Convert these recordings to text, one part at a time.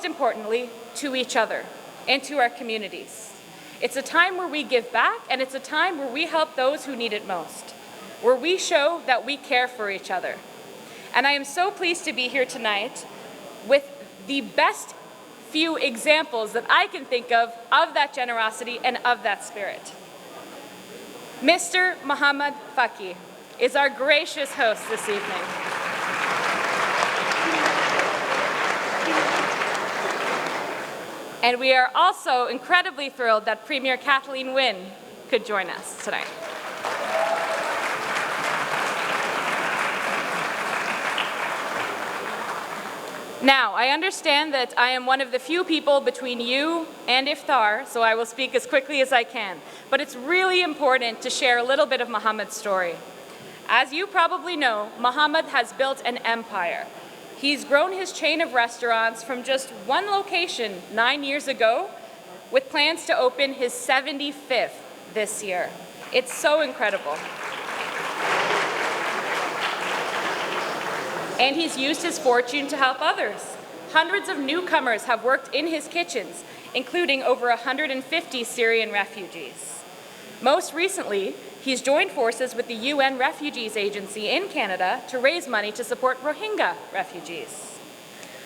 most importantly, to each other and to our communities. It's a time where we give back, and it's a time where we help those who need it most, where we show that we care for each other. And I am so pleased to be here tonight with the best few examples that I can think of that generosity and of that spirit. Mr. Mohammad Fakhi is our gracious host this evening. And we are also incredibly thrilled that Premier Kathleen Wynne could join us tonight. Now, I understand that I am one of the few people between you and iftar, so I will speak as quickly as I can. But it's really important to share a little bit of Mohammed's story. As you probably know, Mohammed has built an empire. He's grown his chain of restaurants from just one location 9 years ago, with plans to open his 75th this year. It's so incredible. And he's used his fortune to help others. Hundreds of newcomers have worked in his kitchens, including over 150 Syrian refugees. Most recently, he's joined forces with the UN Refugees Agency in Canada to raise money to support Rohingya refugees.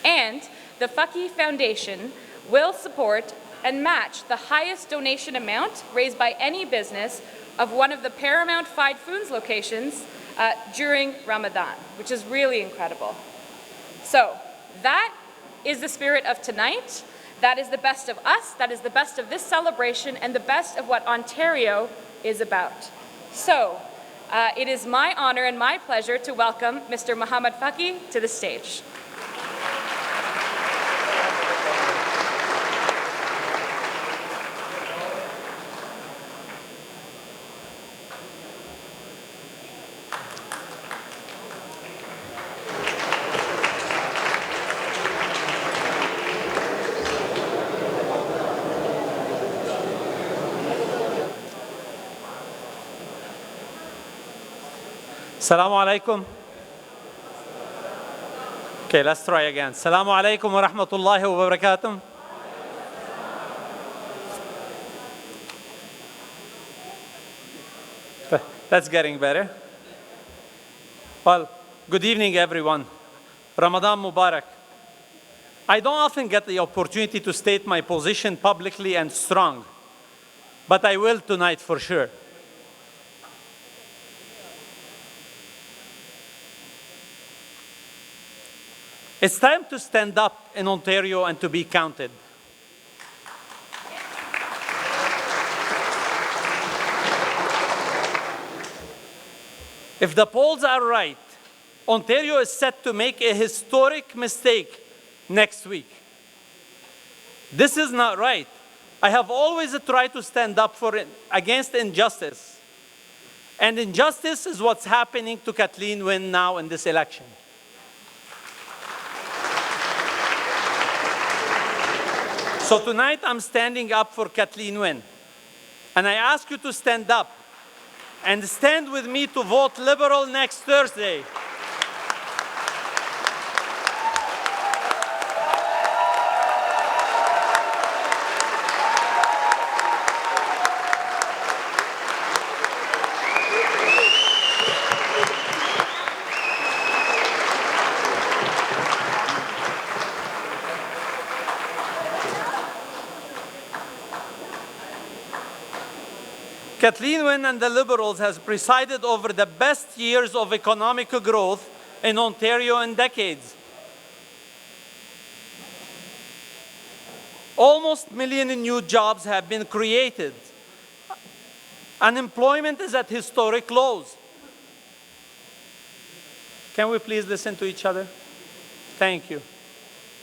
And the Fakhi Foundation will support and match the highest donation amount raised by any business of one of the Paramount Fried Foods locations during Ramadan, which is really incredible. So that is the spirit of tonight. That is the best of us. That is the best of this celebration and the best of what Ontario is about. So it is my honor and my pleasure to welcome Mr. Mohammad Fakhi to the stage. Assalamu alaikum. Okay, let's try again. Assalamu alaikum wa rahmatullahi wa barakatuh. That's getting better. Well, good evening, everyone. Ramadan Mubarak. I don't often get the opportunity to state my position publicly and strong, but I will tonight for sure. It's time to stand up in Ontario and to be counted. If the polls are right, Ontario is set to make a historic mistake next week. This is not right. I have always tried to stand up against injustice. And injustice is what's happening to Kathleen Wynne now in this election. So tonight I'm standing up for Kathleen Wynne. And I ask you to stand up and stand with me to vote Liberal next Thursday. Kathleen Wynne and the Liberals has presided over the best years of economic growth in Ontario in decades. Almost a million new jobs have been created. Unemployment is at historic lows. Can we please listen to each other? Thank you.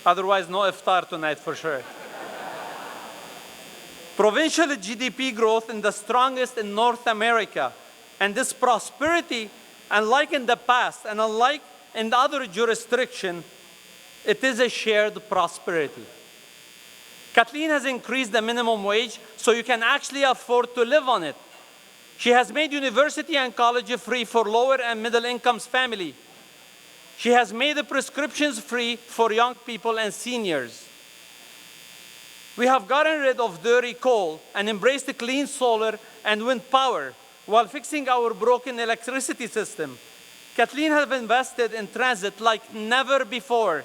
Otherwise, no iftar tonight for sure. Provincial GDP growth is the strongest in North America. And this prosperity, unlike in the past and unlike in the other jurisdictions, it is a shared prosperity. Kathleen has increased the minimum wage so you can actually afford to live on it. She has made university and college free for lower and middle income families. She has made the prescriptions free for young people and seniors. We have gotten rid of dirty coal and embraced clean solar and wind power while fixing our broken electricity system. Kathleen has invested in transit like never before.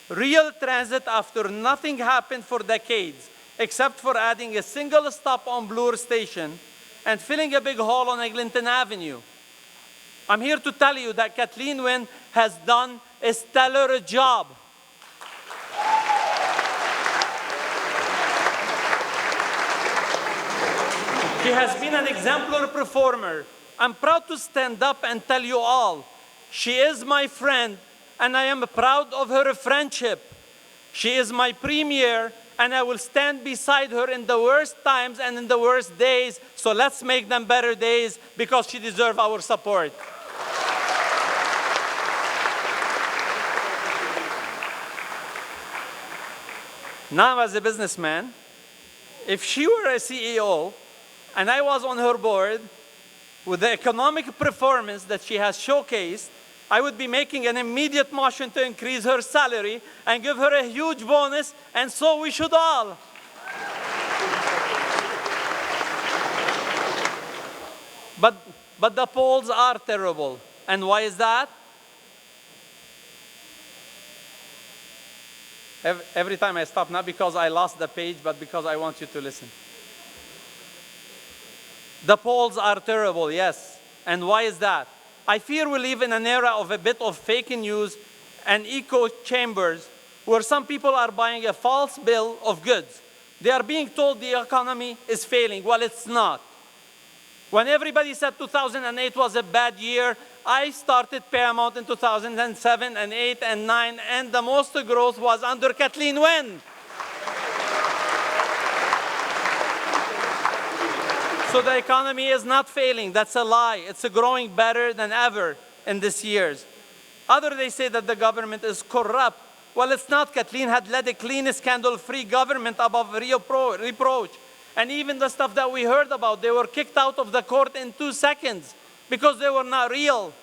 Real transit after nothing happened for decades, except for adding a single stop on Bloor Station and filling a big hole on Eglinton Avenue. I'm here to tell you that Kathleen Wynne has done a stellar job. She has been an exemplary performer. I'm proud to stand up and tell you all, she is my friend, and I am proud of her friendship. She is my premier, and I will stand beside her in the worst times and in the worst days, so let's make them better days because she deserves our support. Now, as a businessman, if she were a CEO and I was on her board, with the economic performance that she has showcased, I would be making an immediate motion to increase her salary and give her a huge bonus, and so we should all. But the polls are terrible. And why is that? Every time I stop, not because I lost the page, but because I want you to listen. The polls are terrible, yes. And why is that? I fear we live in an era of a bit of fake news and echo chambers where some people are buying a false bill of goods. They are being told the economy is failing. Well, it's not. When everybody said 2008 was a bad year, I started Paramount in 2007 and 8 and 9, and the most growth was under Kathleen Wynne. So the economy is not failing. That's a lie. It's growing better than ever in these years. Others, they say that the government is corrupt. Well, it's not. Kathleen had led a clean, scandal-free government above reproach. And even the stuff that we heard about, they were kicked out of the court in 2 seconds because they were not real.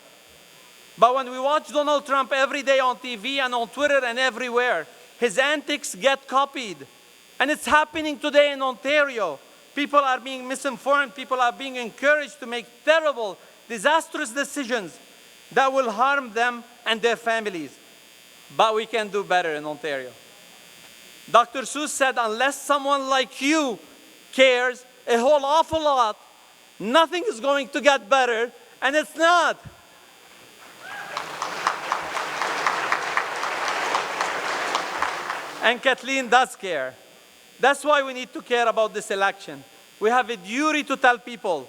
But when we watch Donald Trump every day on TV and on Twitter and everywhere, his antics get copied. And it's happening today in Ontario. People are being misinformed. People are being encouraged to make terrible, disastrous decisions that will harm them and their families. But we can do better in Ontario. Dr. Seuss said, unless someone like you cares a whole awful lot, nothing is going to get better, and it's not. And Kathleen does care. That's why we need to care about this election. We have a duty to tell people,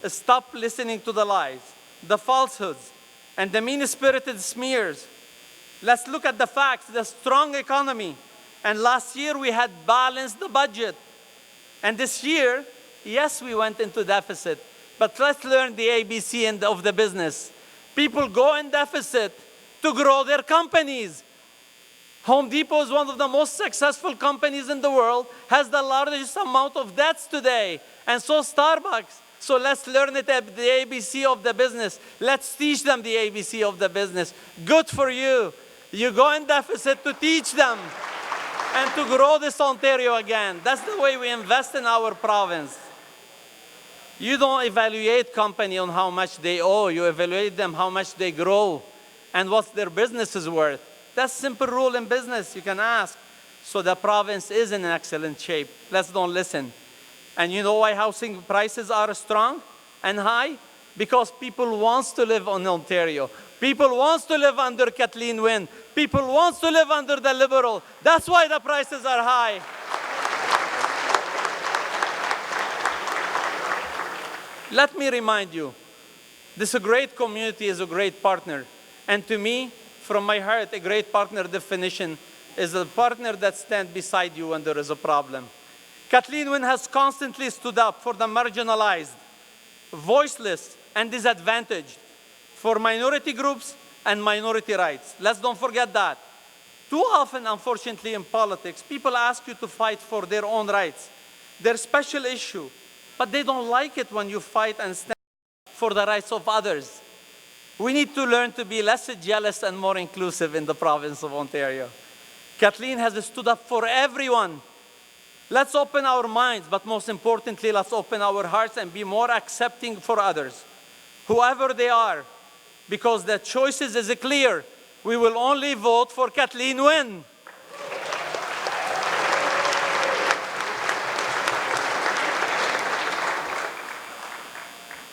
stop listening to the lies, the falsehoods, and the mean-spirited smears. Let's look at the facts, the strong economy. And last year we had balanced the budget. And this year, yes, we went into deficit. But let's learn the ABC of the business. People go in deficit to grow their companies. Home Depot is one of the most successful companies in the world, has the largest amount of debts today, and so Starbucks. So let's learn it at the ABC of the business. Let's teach them the ABC of the business. Good for you. You go in deficit to teach them and to grow this Ontario again. That's the way we invest in our province. You don't evaluate company on how much they owe. You evaluate them how much they grow and what their business is worth. That's simple rule in business. You can ask. So the province is in excellent shape. Let's don't listen. And you know why housing prices are strong and high? Because people want to live in Ontario. People want to live under Kathleen Wynne. People want to live under the Liberal. That's why the prices are high. Let me remind you, this great community is a great partner. And to me, from my heart, a great partner definition is a partner that stands beside you when there is a problem. Kathleen Wynne has constantly stood up for the marginalized, voiceless, and disadvantaged, for minority groups and minority rights. Let's don't forget that. Too often, unfortunately, in politics, people ask you to fight for their own rights, their special issue, but they don't like it when you fight and stand for the rights of others. We need to learn to be less jealous and more inclusive in the province of Ontario. Kathleen has stood up for everyone, Let's open our minds, but most importantly, let's open our hearts and be more accepting for others, whoever they are, because the choices is clear. We will only vote for Kathleen Wynne.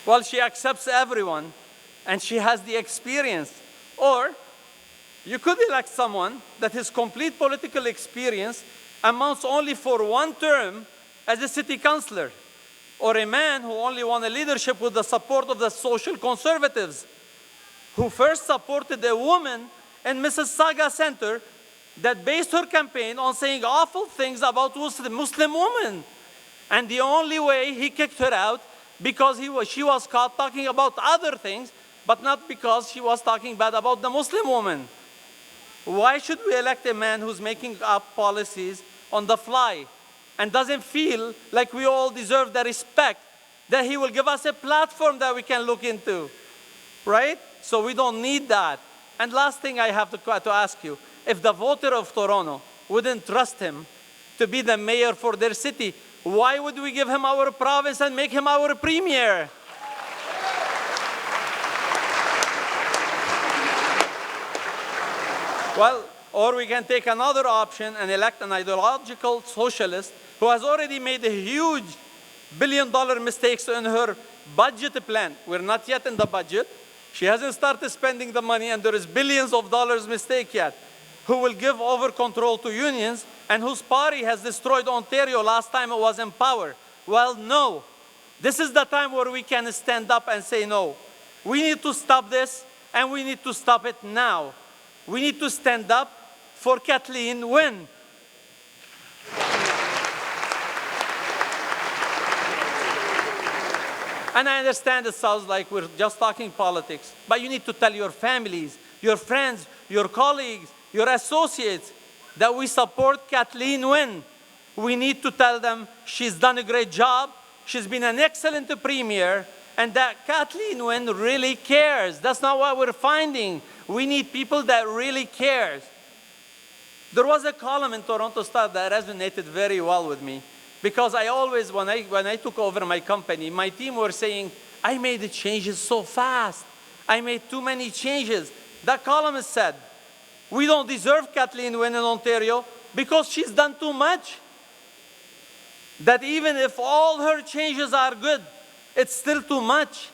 Well, she accepts everyone, and she has the experience. Or you could elect someone that his complete political experience amounts only for one term as a city councillor, or a man who only won a leadership with the support of the social conservatives, who first supported a woman in Mississauga Center that based her campaign on saying awful things about Muslim women. And the only way he kicked her out because she was caught talking about other things, but not because she was talking bad about the Muslim woman. Why should we elect a man who's making up policies on the fly and doesn't feel like we all deserve the respect that he will give us a platform that we can look into, right? So we don't need that. And last thing I have to ask you, if the voter of Toronto wouldn't trust him to be the mayor for their city, why would we give him our province and make him our premier? Well, or we can take another option and elect an ideological socialist who has already made a huge billion-dollar mistakes in her budget plan. We're not yet in the budget. She hasn't started spending the money, and there is billions of dollars mistake yet. Who will give over control to unions and whose party has destroyed Ontario last time it was in power. Well, no. This is the time where we can stand up and say no. We need to stop this, and we need to stop it now. We need to stand up for Kathleen Wynne. And I understand it sounds like we're just talking politics, but you need to tell your families, your friends, your colleagues, your associates that we support Kathleen Wynne. We need to tell them she's done a great job, she's been an excellent premier, and that Kathleen Wynne really cares. That's not what we're finding. We need people that really cares. There was a column in Toronto Star that resonated very well with me, because I always, when I took over my company, my team were saying, I made the changes so fast. I made too many changes. That columnist said, we don't deserve Kathleen Wynne in Ontario because she's done too much. That even if all her changes are good, it's still too much,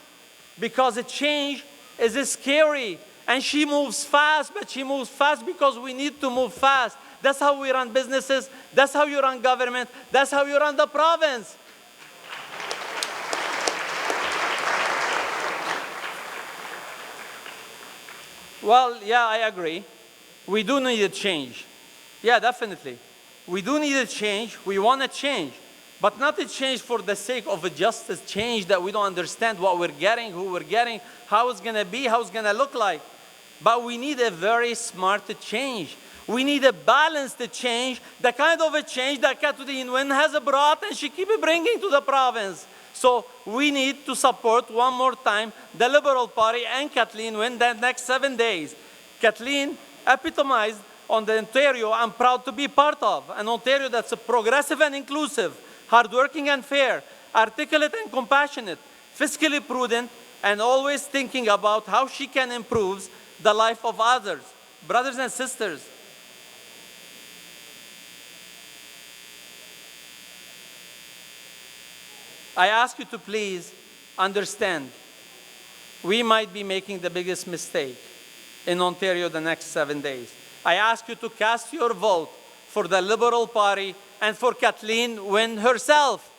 because a change is scary. And she moves fast, but she moves fast because we need to move fast. That's how we run businesses. That's how you run government. That's how you run the province. Well, yeah, I agree. We do need a change. Yeah, definitely. We do need a change. We want a change. But not a change for the sake of just a change that we don't understand what we're getting, who we're getting, how it's going to be, how it's going to look like. But we need a very smart change. We need a balanced change, the kind of a change that Kathleen Wynne has brought and she keeps bringing to the province. So we need to support one more time the Liberal Party and Kathleen Wynne the next 7 days. Kathleen epitomized on the Ontario I'm proud to be part of, an Ontario that's progressive and inclusive, hardworking and fair, articulate and compassionate, fiscally prudent, and always thinking about how she can improve the life of others. Brothers and sisters, I ask you to please understand, we might be making the biggest mistake in Ontario the next 7 days. I ask you to cast your vote for the Liberal Party and for Kathleen Wynne herself.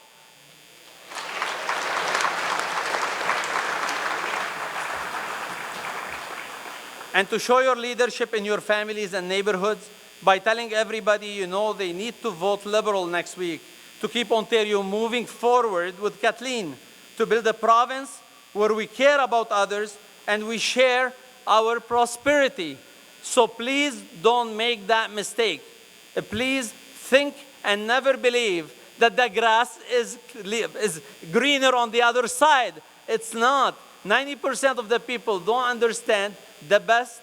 And to show your leadership in your families and neighborhoods by telling everybody you know they need to vote Liberal next week to keep Ontario moving forward with Kathleen, to build a province where we care about others and we share our prosperity. So please don't make that mistake. Please think and never believe that the grass is greener on the other side. It's not. 90% of the people don't understand the best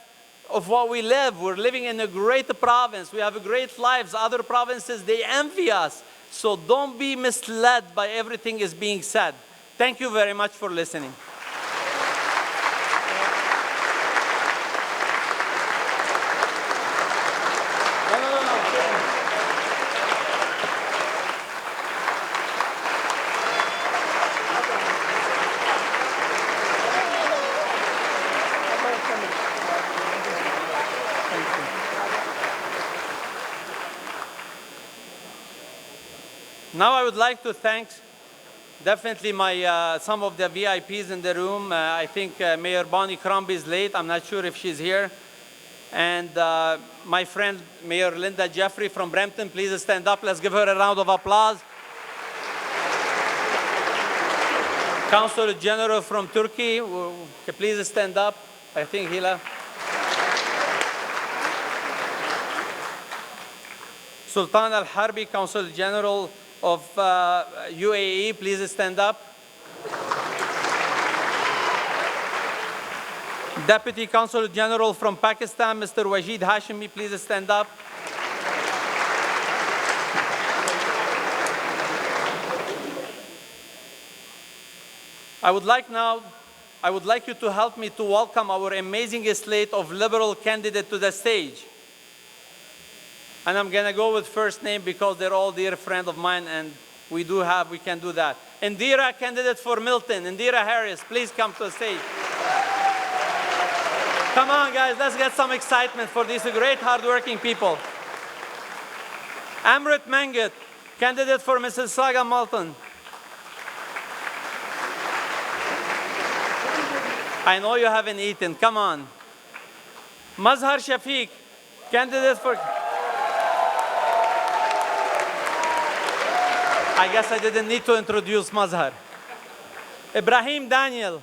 of what we live. We're living in a great province. We have great lives. Other provinces, they envy us. So don't be misled by everything is being said. Thank you very much for listening. Now I would like to thank definitely some of the VIPs in the room. I think Mayor Bonnie Crombie is late. I'm not sure if she's here. And my friend, Mayor Linda Jeffrey from Brampton, please stand up. Let's give her a round of applause. Consul General from Turkey, please stand up. I think he left. Sultan Al Harbi, Consul General of UAE, please stand up. Deputy Consul General from Pakistan, Mr. Wajid Hashimi, please stand up. I would like you to help me to welcome our amazing slate of liberal candidates to the stage. And I'm going to go with first name because they're all dear friends of mine, and we can do that. Indira, candidate for Milton. Indira Harris, please come to the stage. Come on, guys, let's get some excitement for these great, hardworking people. Amrit Mangat, candidate for Mississauga Malton. I know you haven't eaten, come on. Mazhar Shafiq, candidate for... I guess I didn't need to introduce Mazhar. Ibrahim Daniel.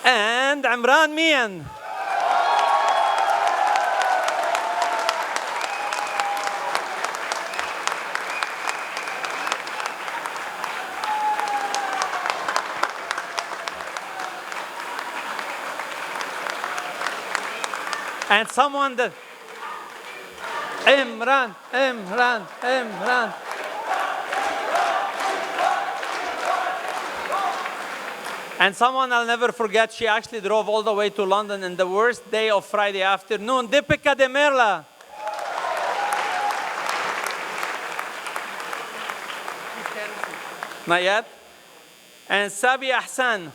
And Imran Mian. And someone that, Imran. And someone I'll never forget, she actually drove all the way to London in the worst day of Friday afternoon, Deepika De Merla. Not yet? And Sabi Ahsan.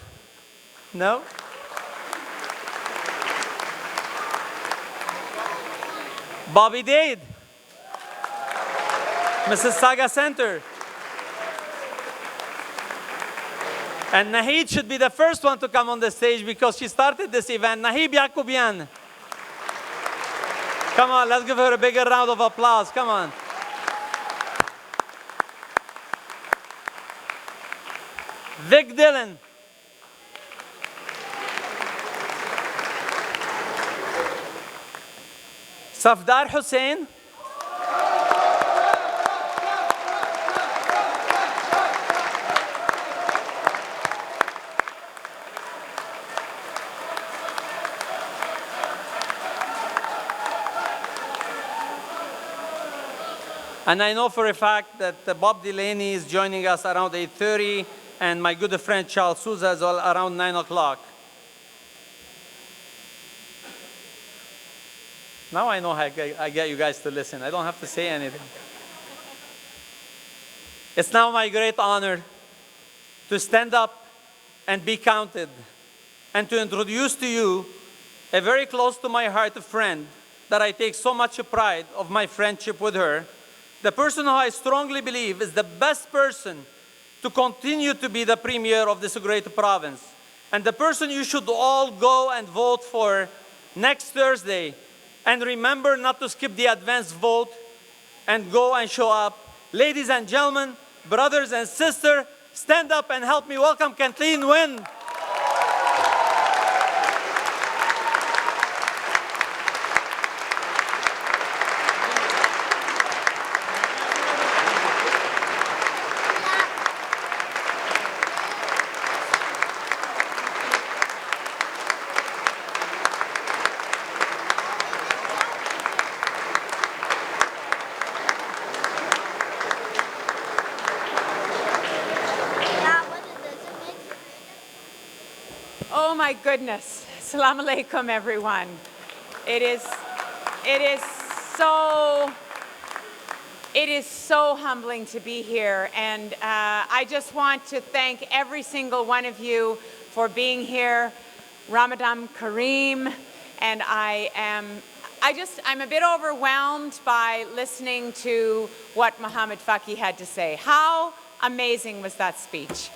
No? Bobby Dade, Mississauga Center. And Nahid should be the first one to come on the stage because she started this event. Nahid Yakubian. Come on, let's give her a bigger round of applause. Come on. Vic Dillon. Safdar Hussain. And I know for a fact that Bob Delaney is joining us around 8:30, and my good friend Charles Souza is around 9 o'clock. Now I know how I get you guys to listen. I don't have to say anything. It's now my great honor to stand up and be counted and to introduce to you a very close to my heart friend that I take so much pride of my friendship with her, the person who I strongly believe is the best person to continue to be the premier of this great province, and the person you should all go and vote for next Thursday. And remember not to skip the advance vote and go and show up. Ladies and gentlemen, brothers and sisters, stand up and help me welcome Kathleen Wynne. my goodness. Assalamu alaikum, everyone. It is so humbling to be here, and I just want to thank every single one of you for being here. Ramadan Kareem, and I'm a bit overwhelmed by listening to what Mohammad Fakhi had to say. How amazing was that speech?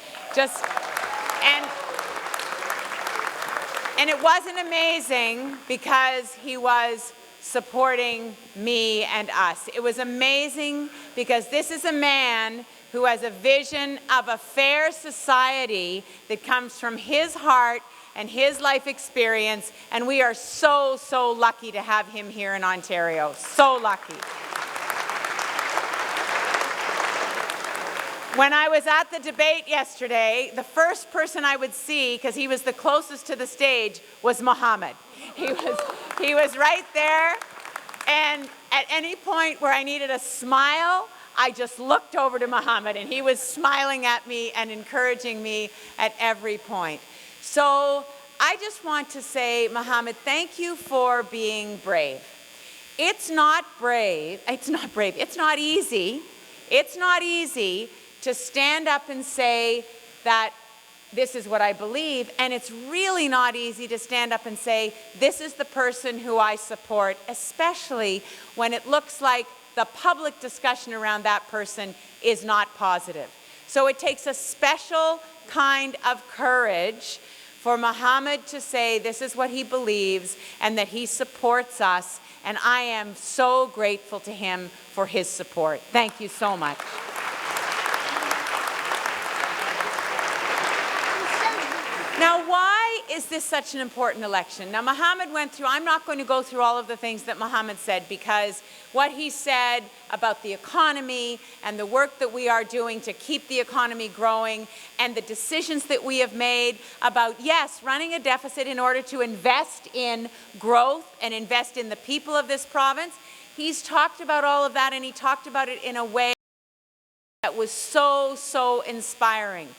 And it wasn't amazing because he was supporting me and us. It was amazing because this is a man who has a vision of a fair society that comes from his heart and his life experience, and we are so, so lucky to have him here in Ontario. So lucky. When I was at the debate yesterday, the first person I would see, because he was the closest to the stage, was Mohammad. He was right there, and at any point where I needed a smile, I just looked over to Mohammad, and he was smiling at me and encouraging me at every point. So I just want to say, Mohammad, thank you for being brave. It's not easy to stand up and say that this is what I believe, and it's really not easy to stand up and say, this is the person who I support, especially when it looks like the public discussion around that person is not positive. So it takes a special kind of courage for Mohammad to say this is what he believes and that he supports us, and I am so grateful to him for his support. Thank you so much. Now, why is this such an important election? Now, Mohammad went through, I'm not going to go through all of the things that Mohammad said, because what he said about the economy and the work that we are doing to keep the economy growing and the decisions that we have made about, yes, running a deficit in order to invest in growth and invest in the people of this province, he's talked about all of that, and he talked about it in a way that was so, so inspiring.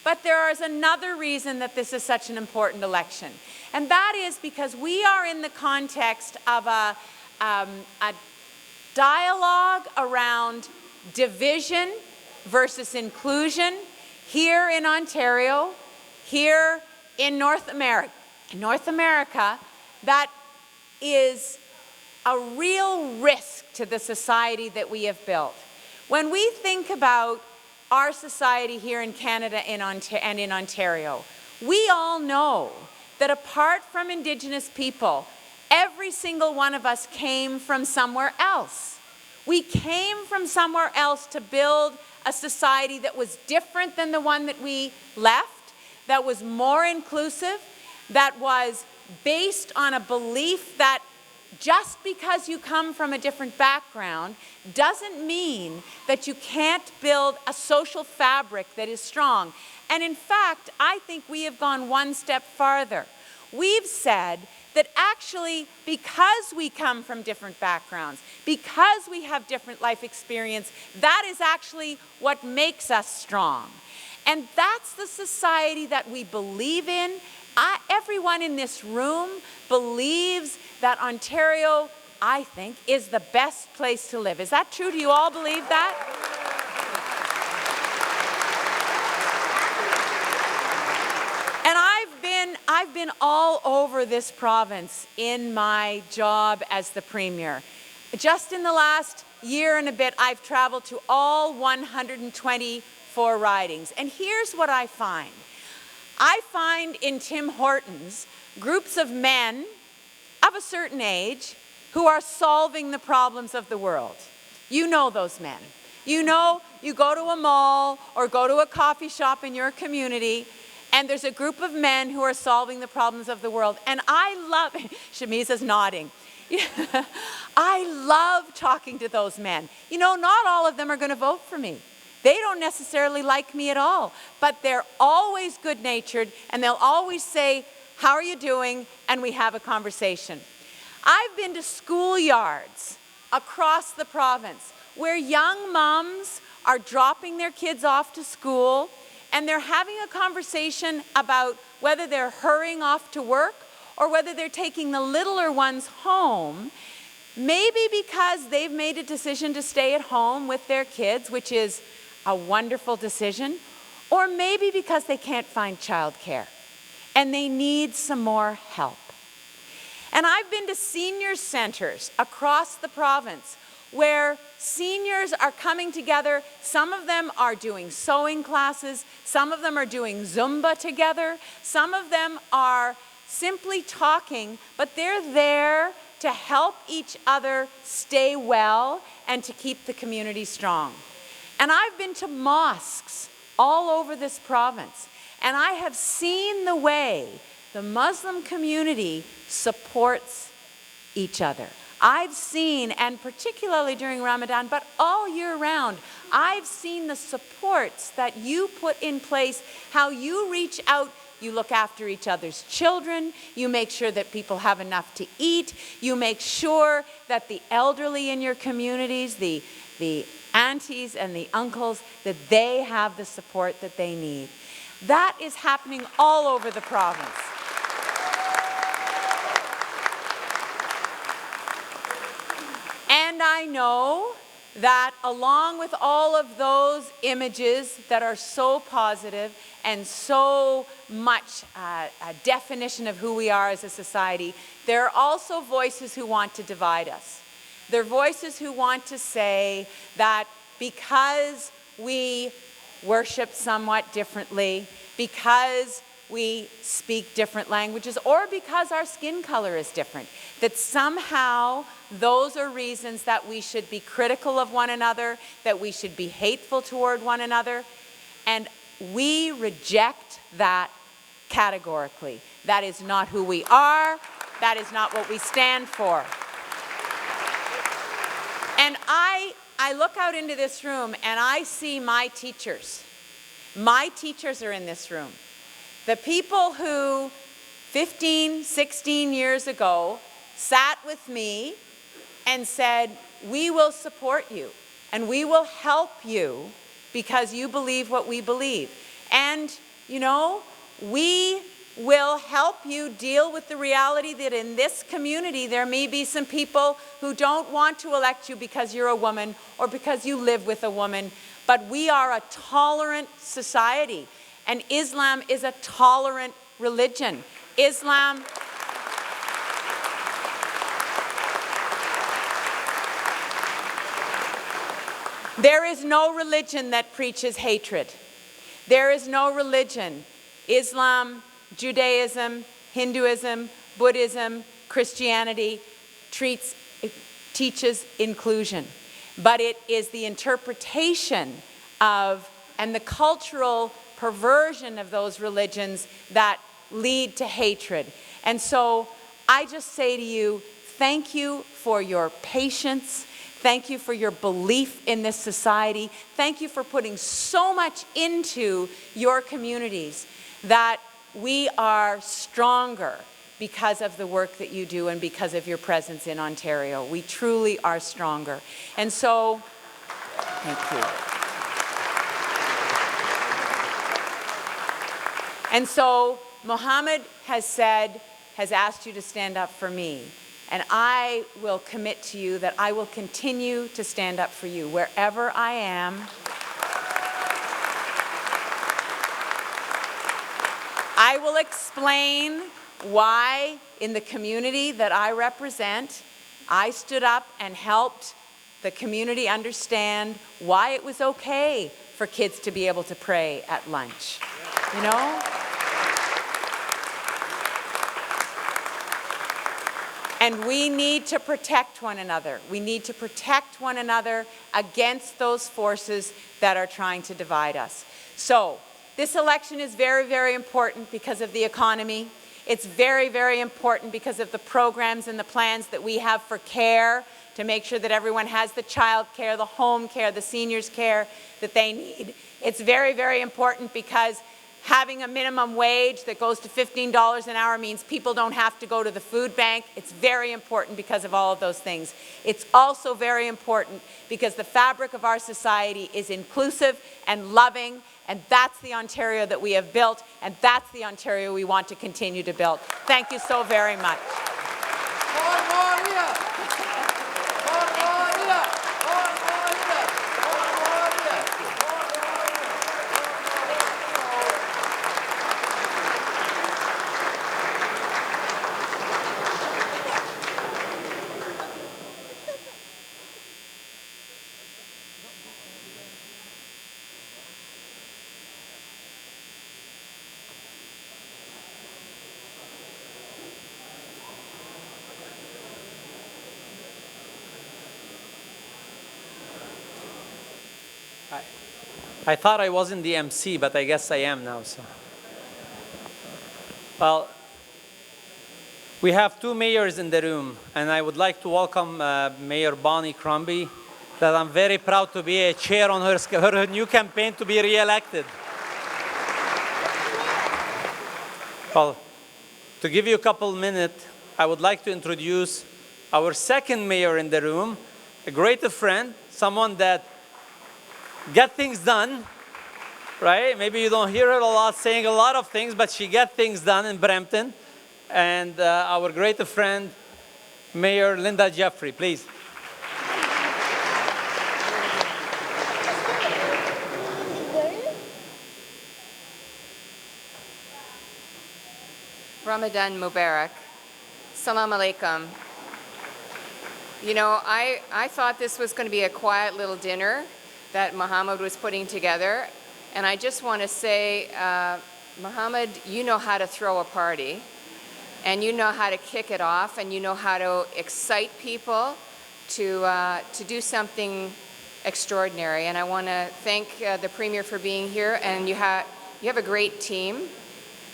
But there is another reason that this is such an important election, and that is because we are in the context of a dialogue around division versus inclusion here in Ontario, here in North America, that is a real risk to the society that we have built. When we think about our society here in Canada and in Ontario, we all know that apart from Indigenous people, every single one of us came from somewhere else. We came from somewhere else to build a society that was different than the one that we left, that was more inclusive, that was based on a belief that just because you come from a different background doesn't mean that you can't build a social fabric that is strong. And in fact, I think we have gone one step farther. We've said that actually, because we come from different backgrounds, because we have different life experience, that is actually what makes us strong. And that's the society that we believe in. Everyone in this room believes that Ontario, I think, is the best place to live. Is that true? Do you all believe that? And I've been all over this province in my job as the Premier. Just in the last year and a bit, I've traveled to all 124 ridings. And here's what I find. I find in Tim Hortons groups of men of a certain age who are solving the problems of the world. You know those men. You know, you go to a mall or go to a coffee shop in your community, and there's a group of men who are solving the problems of the world. And I love, Shamisa's nodding. I love talking to those men. You know, not all of them are going to vote for me. They don't necessarily like me at all, but they're always good-natured, and they'll always say, how are you doing? And we have a conversation. I've been to schoolyards across the province where young moms are dropping their kids off to school, and they're having a conversation about whether they're hurrying off to work or whether they're taking the littler ones home, maybe because they've made a decision to stay at home with their kids, which is a wonderful decision, or maybe because they can't find childcare and they need some more help. And I've been to senior centers across the province where seniors are coming together. Some of them are doing sewing classes. Some of them are doing Zumba together. Some of them are simply talking, but they're there to help each other stay well and to keep the community strong. And I've been to mosques all over this province, and I have seen the way the Muslim community supports each other. I've seen, and particularly during Ramadan, but all year round, I've seen the supports that you put in place, how you reach out. You look after each other's children. You make sure that people have enough to eat. You make sure that the elderly in your communities, the aunties and the uncles, that they have the support that they need. That is happening all over the province. And I know that along with all of those images that are so positive and so much a definition of who we are as a society, there are also voices who want to divide us. There are voices who want to say that because we worship somewhat differently, because we speak different languages, or because our skin color is different, that somehow those are reasons that we should be critical of one another, that we should be hateful toward one another. And we reject that categorically. That is not who we are. That is not what we stand for. And I look out into this room and I see my teachers. My teachers are in this room. The people who 15, 16 years ago sat with me and said, we will support you and we will help you because you believe what we believe. And, you know, we will help you deal with the reality that in this community there may be some people who don't want to elect you because you're a woman or because you live with a woman, but we are a tolerant society, and Islam is a tolerant religion. Islam there is no religion that preaches hatred. There is no religion, Islam, Judaism, Hinduism, Buddhism, Christianity, teaches inclusion. But it is the interpretation of and the cultural perversion of those religions that lead to hatred. And so I just say to you, thank you for your patience. Thank you for your belief in this society. Thank you for putting so much into your communities that we are stronger because of the work that you do and because of your presence in Ontario. We truly are stronger. And so, thank you. And so, Mohammad has asked you to stand up for me. And I will commit to you that I will continue to stand up for you wherever I am. I will explain why in the community that I represent, I stood up and helped the community understand why it was okay for kids to be able to pray at lunch. You know? And we need to protect one another. We need to protect one another against those forces that are trying to divide us. So, this election is very, very important because of the economy. It's very, very important because of the programs and the plans that we have for care to make sure that everyone has the child care, the home care, the seniors care that they need. It's very, very important because having a minimum wage that goes to $15 an hour means people don't have to go to the food bank. It's very important because of all of those things. It's also very important because the fabric of our society is inclusive and loving, and that's the Ontario that we have built, and that's the Ontario we want to continue to build. Thank you so very much. I thought I wasn't the MC, but I guess I am now. So, well, we have two mayors in the room, and I would like to welcome Mayor Bonnie Crombie, that I'm very proud to be a chair on her new campaign to be re-elected. Well, to give you a couple minutes, I would like to introduce our second mayor in the room, a great friend, someone that get things done, right? Maybe you don't hear her a lot saying a lot of things, but she gets things done in Brampton. And our great friend, Mayor Linda Jeffrey, please. Ramadan Mubarak. Salam alaikum. You know, I thought this was going to be a quiet little dinner that Mohammad was putting together. And I just want to say, Mohammad, you know how to throw a party, and you know how to kick it off, and you know how to excite people to do something extraordinary. And I want to thank the Premier for being here, and you have a great team.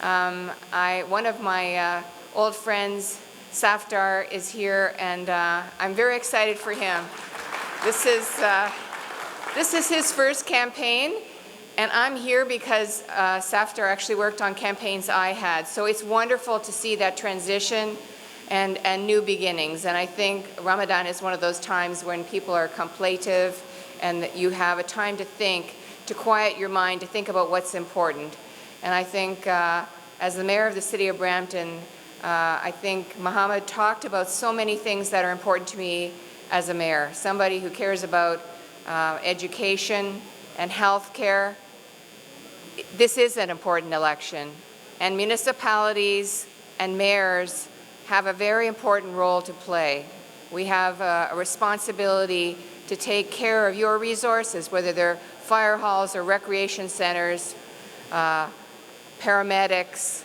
One of my old friends, Safdar, is here, and I'm very excited for him. This is his first campaign, and I'm here because Safdar actually worked on campaigns I had. So it's wonderful to see that transition and new beginnings. And I think Ramadan is one of those times when people are contemplative and that you have a time to think, to quiet your mind, to think about what's important. And I think as the mayor of the city of Brampton, I think Mohammad talked about so many things that are important to me as a mayor. Somebody who cares about education and health care. This is an important election, and municipalities and mayors have a very important role to play. We have a responsibility to take care of your resources, whether they're fire halls or recreation centers, paramedics,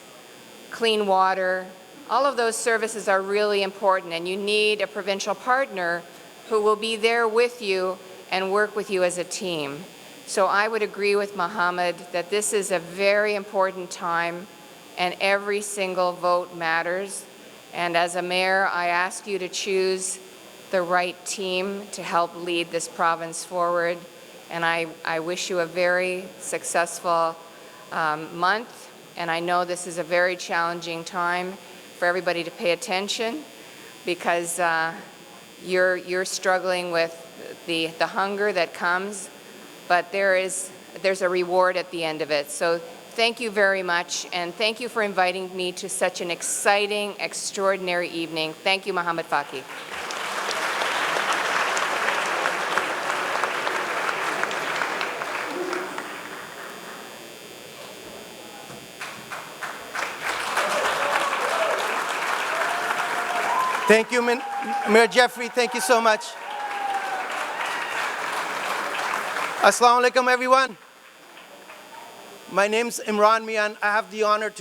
clean water. All of those services are really important, and you need a provincial partner who will be there with you and work with you as a team. So I would agree with Mohammad that this is a very important time, and every single vote matters. And as a mayor, I ask you to choose the right team to help lead this province forward. And I wish you a very successful month. And I know this is a very challenging time for everybody to pay attention, because you're struggling with the hunger that comes, but there's a reward at the end of it. So thank you very much, and thank you for inviting me to such an exciting, extraordinary evening. Thank you, Mohammad Fakhi. Thank you, Mayor Jeffrey. Thank you so much. Assalamu alaikum, everyone. My name's Imran Mian. I have the honor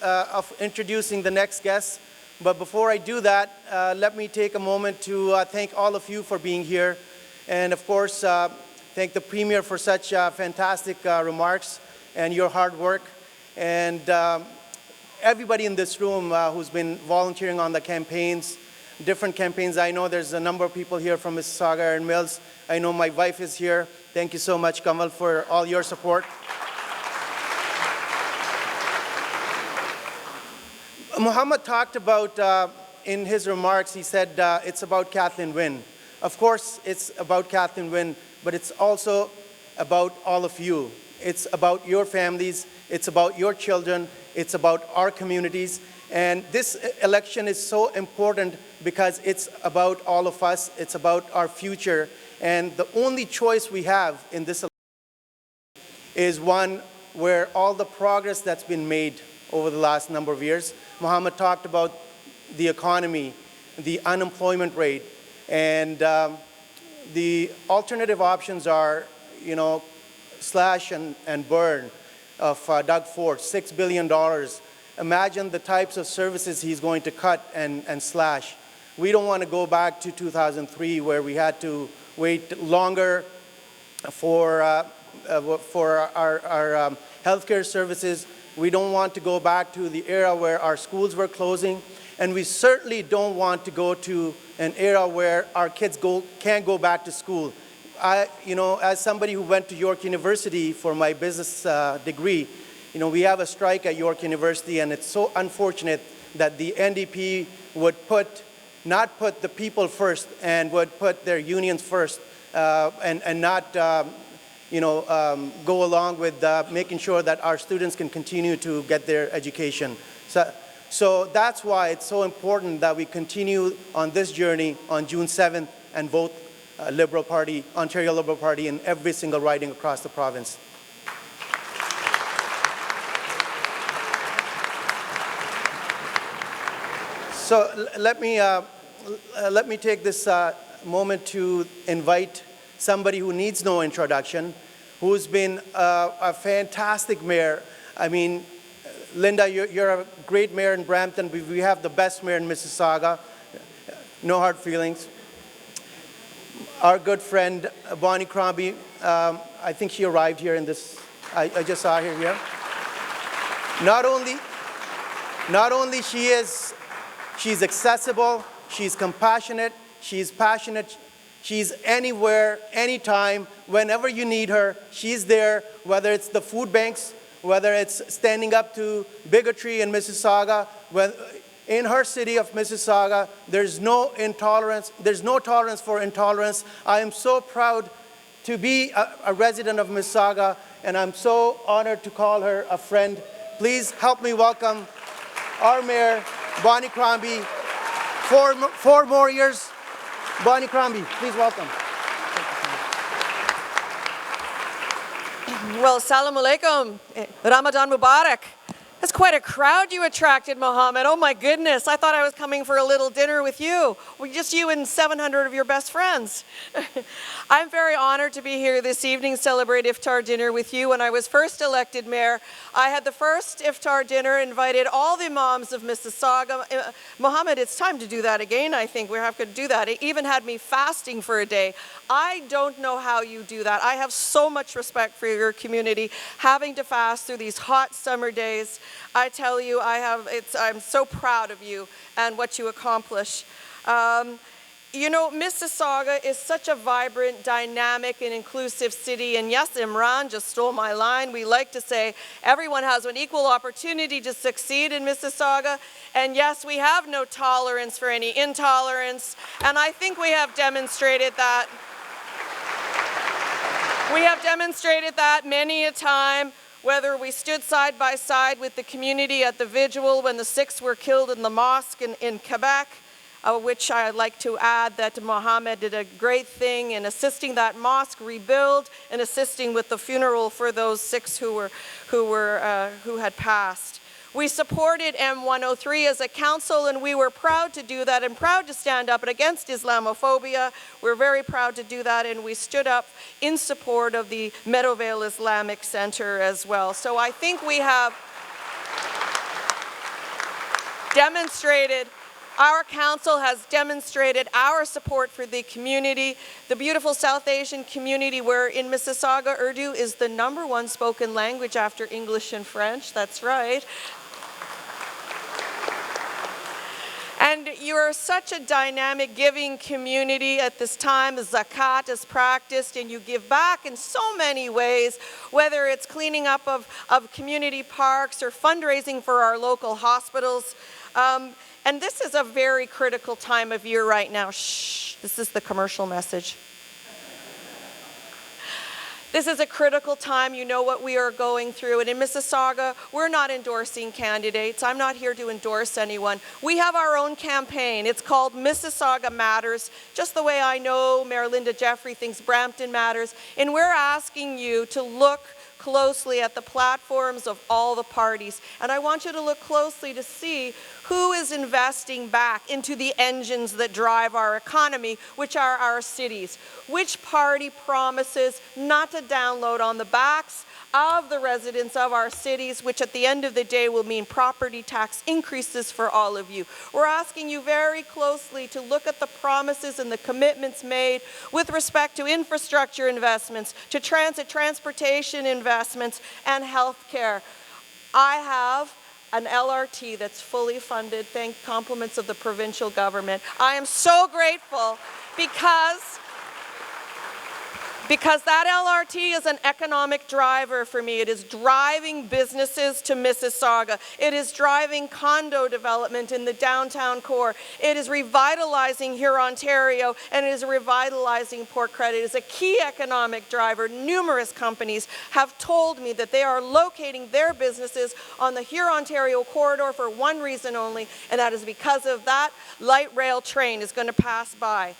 of introducing the next guest. But before I do that, let me take a moment to thank all of you for being here. And of course, thank the Premier for such fantastic remarks and your hard work. And everybody in this room who's been volunteering on the campaigns, different campaigns. I know there's a number of people here from Mississauga and Mills. I know my wife is here. Thank you so much, Kamal, for all your support. Mohammad talked about, in his remarks, he said it's about Kathleen Wynne. Of course, it's about Kathleen Wynne, but it's also about all of you. It's about your families, it's about your children, it's about our communities. And this election is so important because it's about all of us, it's about our future. And the only choice we have in this election is one where all the progress that's been made over the last number of years. Mohammad talked about the economy, the unemployment rate, and the alternative options are, slash and burn of Doug Ford, $6 billion. Imagine the types of services he's going to cut and slash. We don't want to go back to 2003 where we had to wait longer for our healthcare services. We don't want to go back to the era where our schools were closing. And we certainly don't want to go to an era where our kids can't go back to school. As somebody who went to York University for my business degree, we have a strike at York University, and it's so unfortunate that the NDP would not put the people first and would put their unions first and not go along with making sure that our students can continue to get their education. So that's why it's so important that we continue on this journey on June 7th and vote Liberal Party, Ontario Liberal Party in every single riding across the province. So let me take this moment to invite somebody who needs no introduction, who's been a fantastic mayor. I mean, Linda, you're a great mayor in Brampton. We have the best mayor in Mississauga. No hard feelings. Our good friend, Bonnie Crombie, I think she arrived here in this, I just saw her here. Not only she's accessible, she's compassionate, she's passionate, she's anywhere, anytime, whenever you need her, she's there, whether it's the food banks, whether it's standing up to bigotry in Mississauga. In her city of Mississauga, there's no intolerance, there's no tolerance for intolerance. I am so proud to be a resident of Mississauga, and I'm so honored to call her a friend. Please help me welcome our mayor, Bonnie Crombie. 4 more years. Bonnie Crombie, please welcome. Well, salam alaikum. Ramadan Mubarak. That's quite a crowd you attracted, Mohammad. Oh my goodness, I thought I was coming for a little dinner with you. Well, just you and 700 of your best friends. I'm very honored to be here this evening, celebrate Iftar dinner with you. When I was first elected mayor, I had the first Iftar dinner, invited all the imams of Mississauga. Mohammad, it's time to do that again, I think. We have to do that. It even had me fasting for a day. I don't know how you do that. I have so much respect for your community, having to fast through these hot summer days. I tell you, I'm so proud of you and what you accomplish. Mississauga is such a vibrant, dynamic, and inclusive city. And yes, Imran just stole my line. We like to say everyone has an equal opportunity to succeed in Mississauga. And yes, we have no tolerance for any intolerance. And I think we have demonstrated that. We have demonstrated that many a time, whether we stood side by side with the community at the vigil when the 6 were killed in the mosque in Quebec, which I'd like to add that Mohammad did a great thing in assisting that mosque rebuild and assisting with the funeral for those 6 who had passed. We supported M103 as a council, and we were proud to do that and proud to stand up against Islamophobia. We're very proud to do that, and we stood up in support of the Meadowvale Islamic Center as well. So I think we have demonstrated, our council has demonstrated our support for the community, the beautiful South Asian community, where in Mississauga, Urdu is the #1 spoken language after English and French. That's right. And you're such a dynamic giving community at this time. Zakat is practiced, and you give back in so many ways, whether it's cleaning up of community parks or fundraising for our local hospitals. And this is a very critical time of year right now. Shh, this is the commercial message. This is a critical time. You know what we are going through. And in Mississauga, we're not endorsing candidates. I'm not here to endorse anyone. We have our own campaign. It's called Mississauga Matters, just the way I know Mayor Linda Jeffrey thinks Brampton matters. And we're asking you to look closely at the platforms of all the parties. And I want you to look closely to see who is investing back into the engines that drive our economy, which are our cities. Which party promises not to download on the backs of the residents of our cities, which at the end of the day will mean property tax increases for all of you. We're asking you very closely to look at the promises and the commitments made with respect to infrastructure investments, to transportation investments, and health care. I have an LRT that's fully funded, thank compliments of the provincial government. I am so grateful because that LRT is an economic driver for me. It is driving businesses to Mississauga. It is driving condo development in the downtown core. It is revitalizing Ontario, and it is revitalizing Port Credit. It is a key economic driver. Numerous companies have told me that they are locating their businesses on the Ontario corridor for one reason only, and that is because of that light rail train is going to pass by.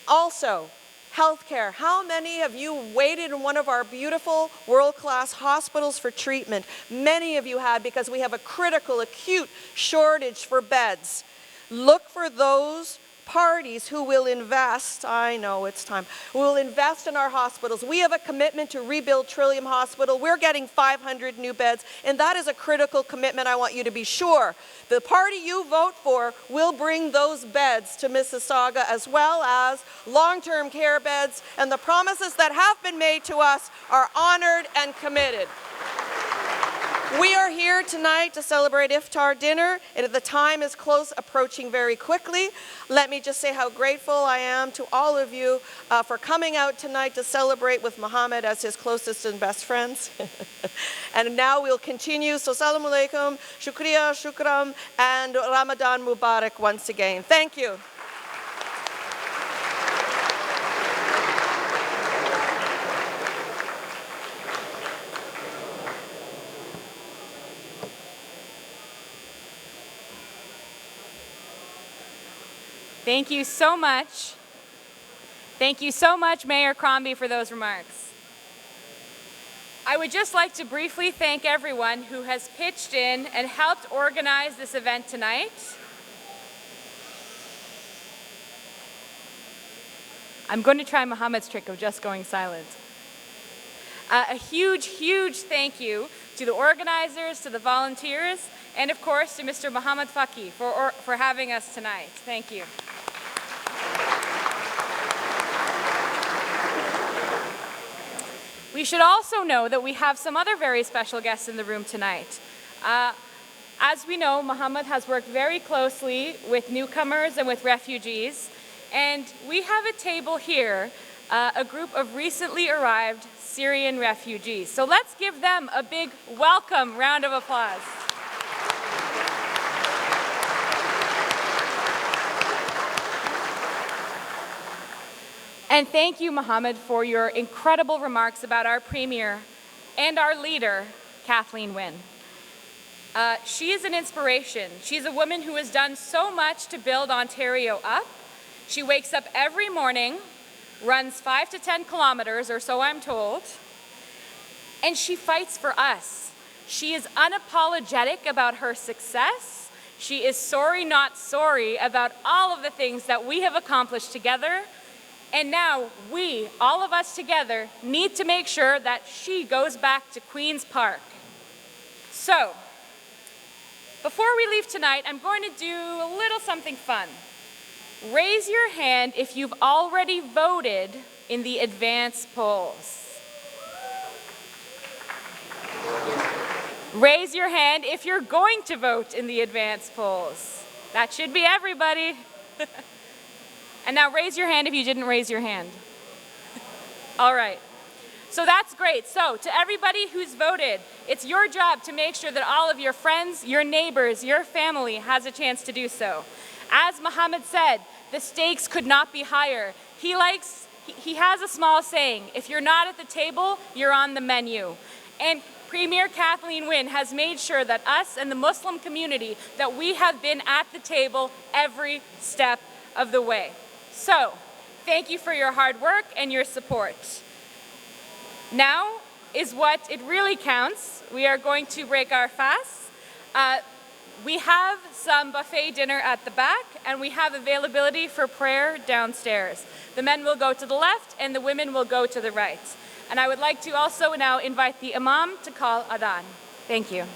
Also, healthcare. How many of you waited in one of our beautiful world-class hospitals for treatment? Many of you had, because we have a critical, acute shortage for beds. Look for those parties who will invest, I know it's time, who will invest in our hospitals. We have a commitment to rebuild Trillium Hospital. We're getting 500 new beds, and that is a critical commitment. I want you to be sure. The party you vote for will bring those beds to Mississauga, as well as long-term care beds, and the promises that have been made to us are honored and committed. We are here tonight to celebrate Iftar dinner, and the time is approaching very quickly. Let me just say how grateful I am to all of you for coming out tonight to celebrate with Mohammad as his closest and best friends. And now we'll continue. So Assalamu alaikum, shukriya, shukram, and Ramadan Mubarak once again. Thank you. Thank you so much. Thank you so much, Mayor Crombie, for those remarks. I would just like to briefly thank everyone who has pitched in and helped organize this event tonight. I'm going to try Mohammed's trick of just going silent. A huge, huge thank you to the organizers, to the volunteers, and of course to Mr. Mohammad Fakhi for having us tonight. Thank you. We should also know that we have some other very special guests in the room tonight. As we know, Mohammad has worked very closely with newcomers and with refugees, and we have a table here, a group of recently arrived Syrian refugees. So let's give them a big welcome round of applause. And thank you, Mohammad, for your incredible remarks about our Premier and our leader, Kathleen Wynne. She is an inspiration. She's a woman who has done so much to build Ontario up. She wakes up every morning, runs 5 to 10 kilometers, or so I'm told, and she fights for us. She is unapologetic about her success. She is sorry, not sorry about all of the things that we have accomplished together. And now we, all of us together, need to make sure that she goes back to Queen's Park. So, before we leave tonight, I'm going to do a little something fun. Raise your hand if you've already voted in the advance polls. Raise your hand if you're going to vote in the advance polls. That should be everybody. And now raise your hand if you didn't raise your hand. All right. So that's great. So to everybody who's voted, it's your job to make sure that all of your friends, your neighbors, your family has a chance to do so. As Mohammad said, the stakes could not be higher. He has a small saying, if you're not at the table, you're on the menu. And Premier Kathleen Wynne has made sure that us and the Muslim community, that we have been at the table every step of the way. So, thank you for your hard work and your support. Now is what it really counts. We are going to break our fast. We have some buffet dinner at the back, and we have availability for prayer downstairs. The men will go to the left, and the women will go to the right. And I would like to also now invite the Imam to call Adhan. Thank you.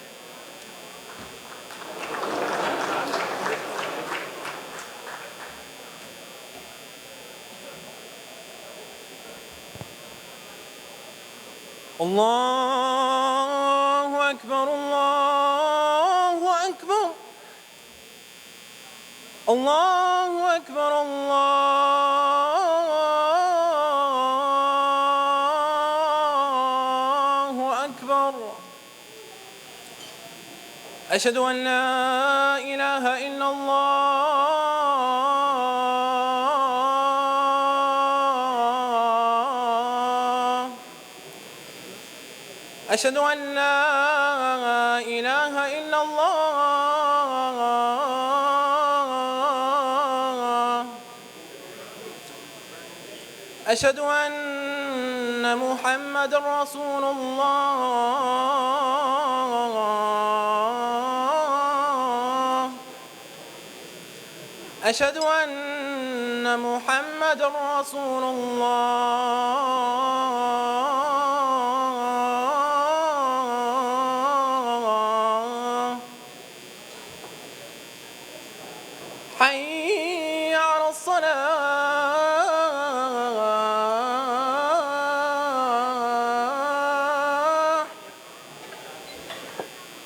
Allahu Akbar, Allahu Akbar. Allahu Akbar, Allahu Akbar. Ashhadu an la ilaha illallah. أشهد أن لا إله إلا الله أشهد أن محمد رسول الله أشهد أن محمد رسول الله حي على الصلاة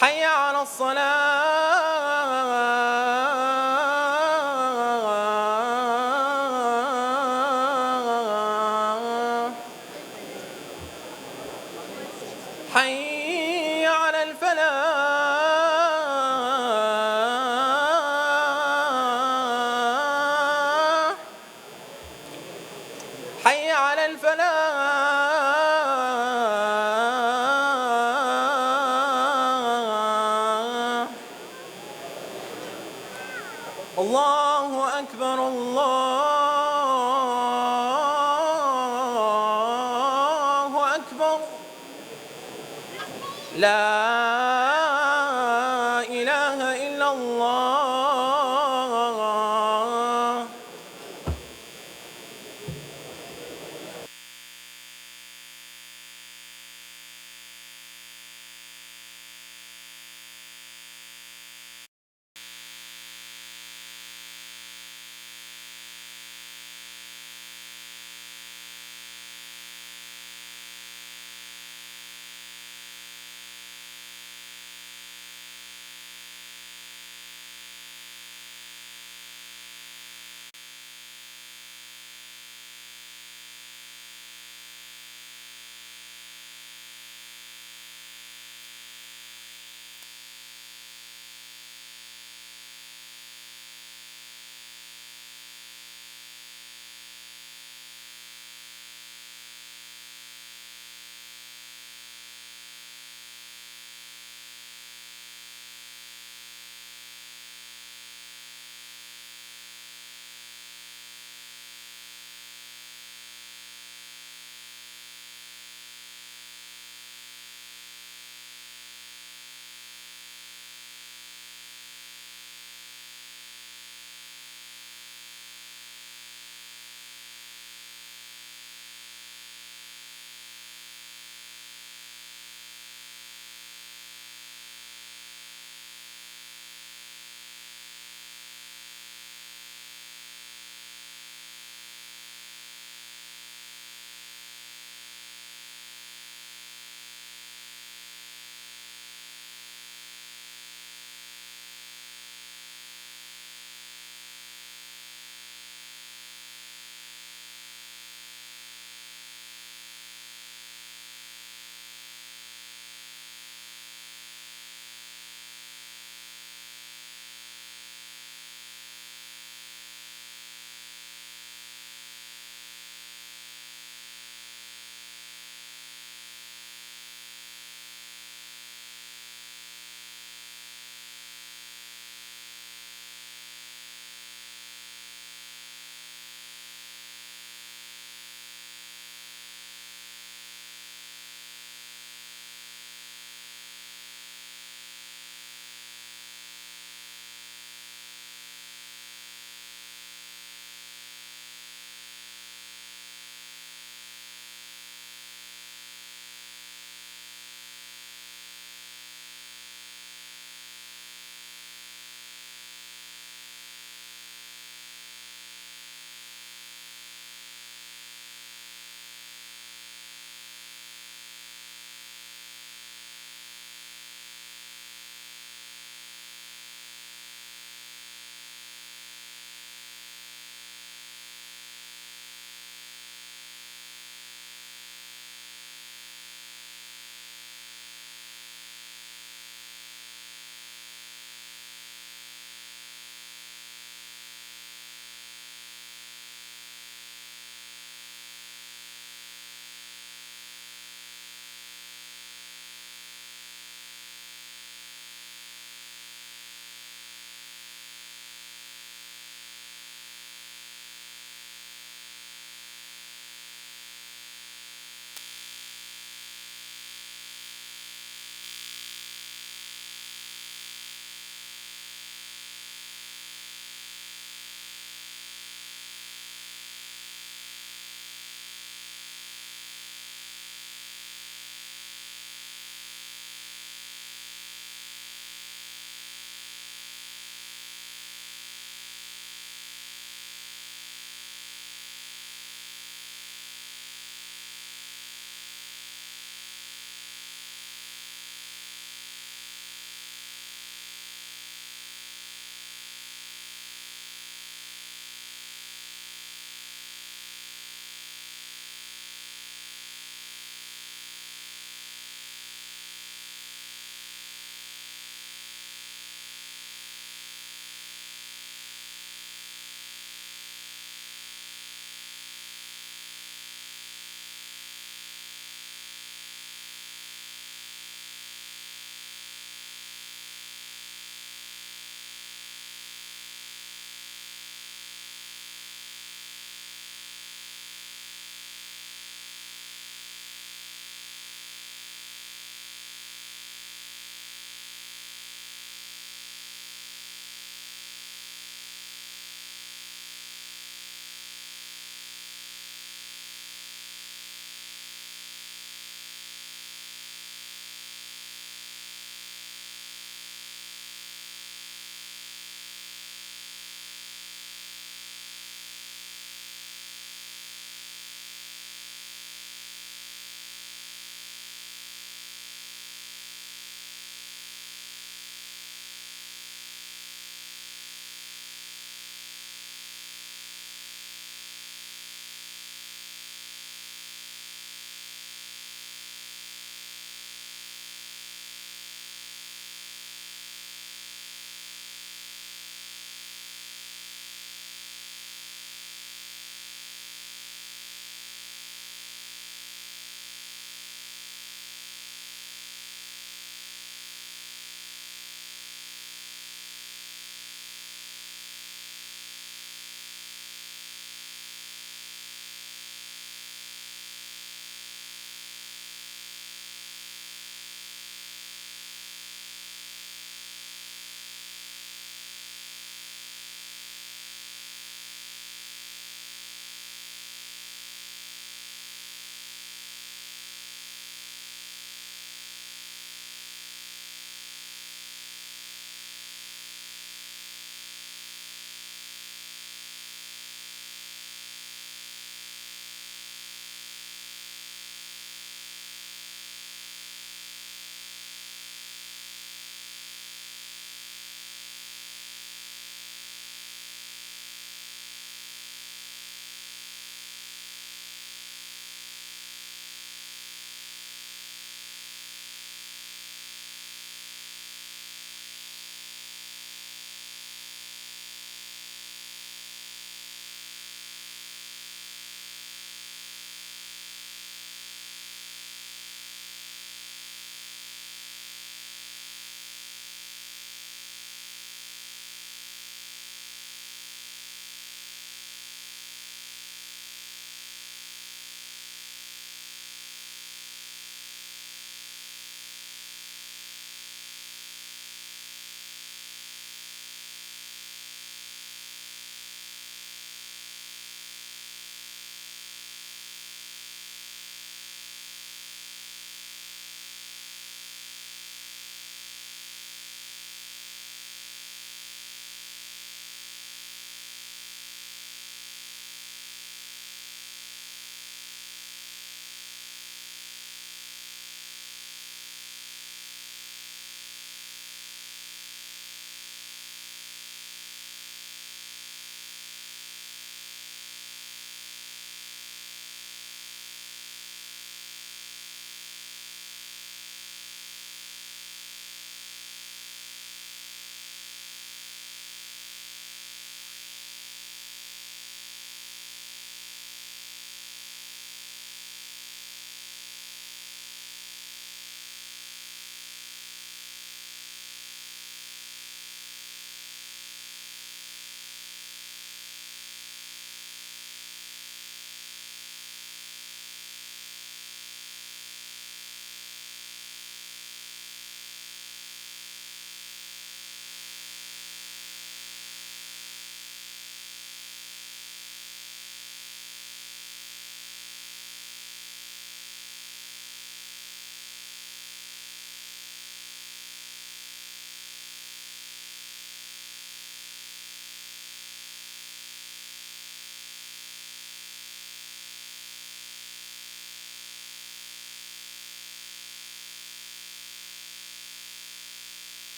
حي على الصلاة حي على الفلاح حي على الفلاح الله أكبر الله أكبر لا